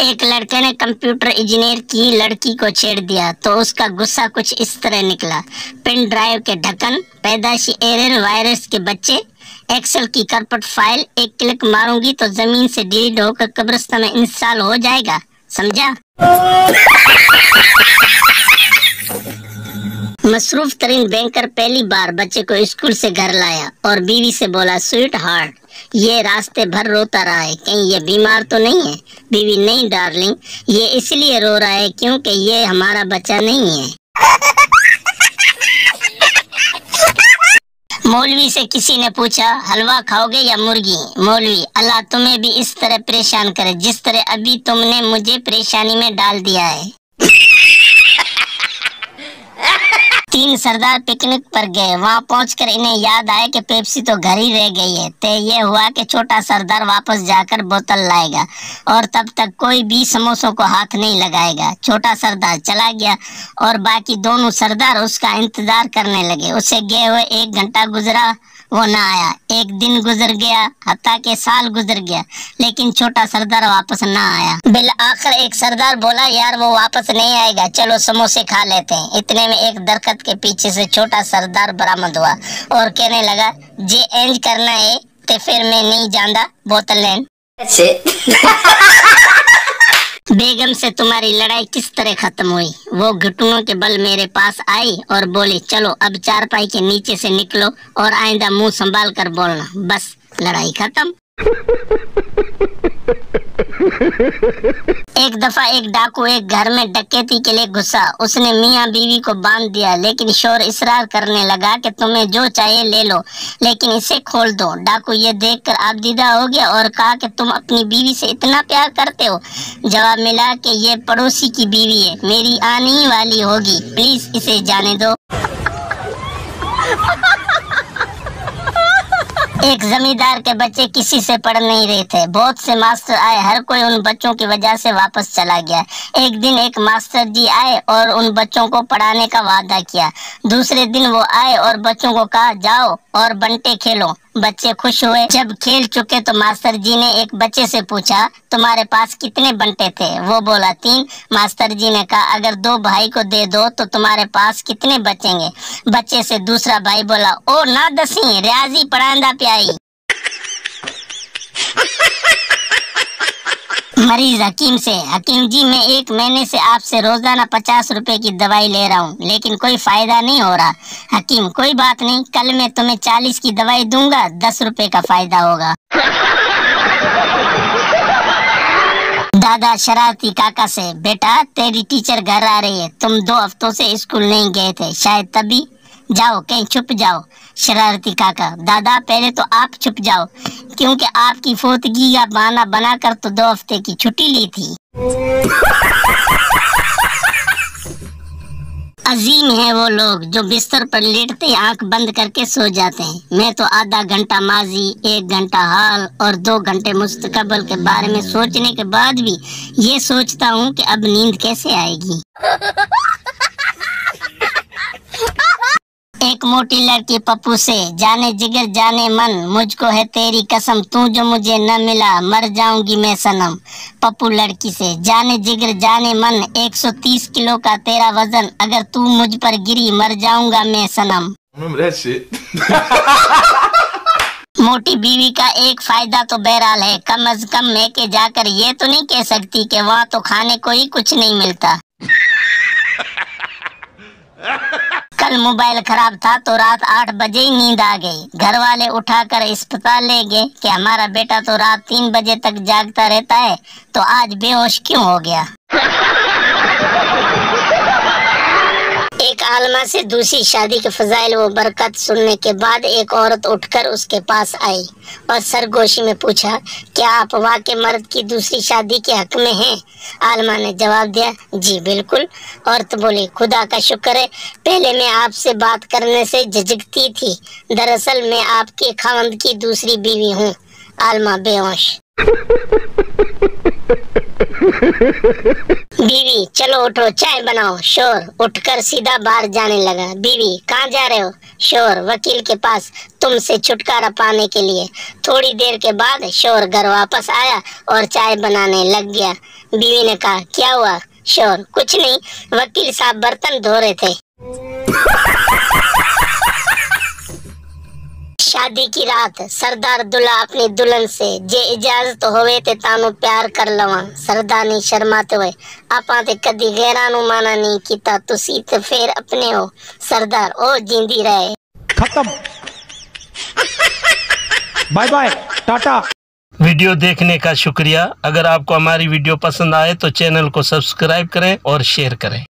एक लड़के ने कंप्यूटर इंजीनियर की लड़की को छेड़ दिया तो उसका गुस्सा कुछ इस तरह निकला। पेन ड्राइव के ढक्कन, पैदाइशी एरर, वायरस के बच्चे, एक्सेल की करपट फाइल, एक क्लिक मारूंगी तो जमीन से डिलीट होकर कब्रिस्तान में इंस्टॉल हो जाएगा, समझा? मसरूफ तरीन बैंकर पहली बार बच्चे को स्कूल से घर लाया और बीवी से बोला, स्वीट हार्ट, ये रास्ते भर रोता रहा है, कहीं ये बीमार तो नहीं है? बीवी, नहीं डार्लिंग, ये इसलिए रो रहा है क्योंकि ये हमारा बच्चा नहीं है। मौलवी से किसी ने पूछा, हलवा खाओगे या मुर्गी? मौलवी, अल्लाह तुम्हें भी इस तरह परेशान करे जिस तरह अभी तुमने मुझे परेशानी में डाल दिया है। 3 सरदार पिकनिक पर गए। वहां पहुंचकर इन्हें याद आया कि पेप्सी तो घर ही रह गई है। तय ये हुआ कि छोटा सरदार वापस जाकर बोतल लाएगा और तब तक कोई भी समोसों को हाथ नहीं लगाएगा। छोटा सरदार चला गया और बाकी दोनों सरदार उसका इंतजार करने लगे। उसे गए हुए 1 घंटा गुजरा, वो न आया। 1 दिन गुजर गया, हत्ता के साल गुजर गया, लेकिन छोटा सरदार वापस न आया। बिल आखिर एक सरदार बोला, यार वो वापस नहीं आएगा, चलो समोसे खा लेते हैं। इतने में एक दरख्त के पीछे से छोटा सरदार बरामद हुआ और कहने लगा, जे एंज करना है तो फिर मैं नहीं जानता, बोतल लेन। बेगम से तुम्हारी लड़ाई किस तरह खत्म हुई? वो घुटनों के बल मेरे पास आई और बोली, चलो अब चारपाई के नीचे से निकलो और आइंदा मुंह संभाल कर बोलना। बस लड़ाई खत्म। एक दफा एक डाकू एक घर में डकैती के लिए घुसा। उसने मियाँ बीवी को बांध दिया, लेकिन शोर इसरार करने लगा कि तुम्हें जो चाहिए ले लो, लेकिन इसे खोल दो। डाकू ये देखकर आबदीदा हो गया और कहा कि तुम अपनी बीवी से इतना प्यार करते हो? जवाब मिला कि ये पड़ोसी की बीवी है, मेरी आने ही वाली होगी, प्लीज इसे जाने दो। एक जमींदार के बच्चे किसी से पढ़ नहीं रहे थे। बहुत से मास्टर आए, हर कोई उन बच्चों की वजह से वापस चला गया। एक दिन एक मास्टर जी आए और उन बच्चों को पढ़ाने का वादा किया। दूसरे दिन वो आए और बच्चों को कहा, जाओ और बंटे खेलो। बच्चे खुश हुए। जब खेल चुके तो मास्टर जी ने एक बच्चे से पूछा, तुम्हारे पास कितने बंटे थे? वो बोला, 3। मास्टर जी ने कहा, अगर 2 भाई को दे दो तो तुम्हारे पास कितने बचेंगे? बच्चे से दूसरा भाई बोला, ओ ना दसी, रियाजी पढ़ांदा प्याई। मरीज हकीम से, हकीम जी मैं 1 महीने से आपसे रोजाना 50 रुपए की दवाई ले रहा हूँ, लेकिन कोई फायदा नहीं हो रहा। हकीम, कोई बात नहीं, कल मैं तुम्हें 40 की दवाई दूंगा, 10 रुपए का फायदा होगा। दादा शरारती काका से, बेटा तेरी टीचर घर आ रही है, तुम 2 हफ्तों से स्कूल नहीं गए थे, शायद तभी, जाओ कहीं छुप जाओ। शरारती काका, दादा पहले तो आप छुप जाओ, क्योंकि आपकी फोतगी का बहाना बनाकर तो 2 हफ्ते की छुट्टी ली थी। अजीम है वो लोग जो बिस्तर पर लेटते आंख बंद करके सो जाते हैं। मैं तो आधा घंटा माजी, 1 घंटा हाल और 2 घंटे मुस्तकबिल के बारे में सोचने के बाद भी ये सोचता हूँ कि अब नींद कैसे आएगी। एक मोटी लड़की पप्पू से, जाने जिगर जाने मन, मुझको है तेरी कसम, तू जो मुझे न मिला मर जाऊंगी मैं सनम। पप्पू लड़की से, जाने जिगर जाने मन, 130 किलो का तेरा वजन, अगर तू मुझ पर गिरी मर जाऊंगा मैं सनम। मोटी बीवी का एक फायदा तो बहरहाल है, कम अज कम मैं के जाकर ये तो नहीं कह सकती कि वहाँ तो खाने को ही कुछ नहीं मिलता। कल मोबाइल खराब था तो रात 8 बजे ही नींद आ गई। घर वाले उठाकर अस्पताल ले गए कि हमारा बेटा तो रात 3 बजे तक जागता रहता है, तो आज बेहोश क्यों हो गया। एक आलमा से दूसरी शादी के फजाइल व बरकत सुनने के बाद एक औरत उठकर उसके पास आई और सरगोशी में पूछा, क्या आप वाकई मर्द की दूसरी शादी के हक में हैं? आलमा ने जवाब दिया, जी बिल्कुल। औरत बोली, खुदा का शुक्र है, पहले मैं आपसे बात करने से झिझकती थी, दरअसल मैं आपके खावंद की दूसरी बीवी हूँ। आलमा बेहोश। बीवी चलो उठो चाय बनाओ। शोर उठकर सीधा बाहर जाने लगा। बीवी कहाँ जा रहे हो? शोर वकील के पास, तुमसे छुटकारा पाने के लिए। थोड़ी देर के बाद शोर घर वापस आया और चाय बनाने लग गया। बीवी ने कहा क्या हुआ? शोर कुछ नहीं, वकील साहब बर्तन धो रहे थे। शादी की रात सरदार दूल्हा अपनी दुल्हन से जे इजाजत होवे ते तानु प्यार कर लवा। सरदार ने शर्माते हुए आपा ते कदी गैरानु माना नहीं कीता, तुसी ते फिर अपने हो। सरदार ओ जिंदी रहे। खत्म, बाय बाय, टाटा। वीडियो देखने का शुक्रिया। अगर आपको हमारी वीडियो पसंद आए तो चैनल को सब्सक्राइब करें और शेयर करें।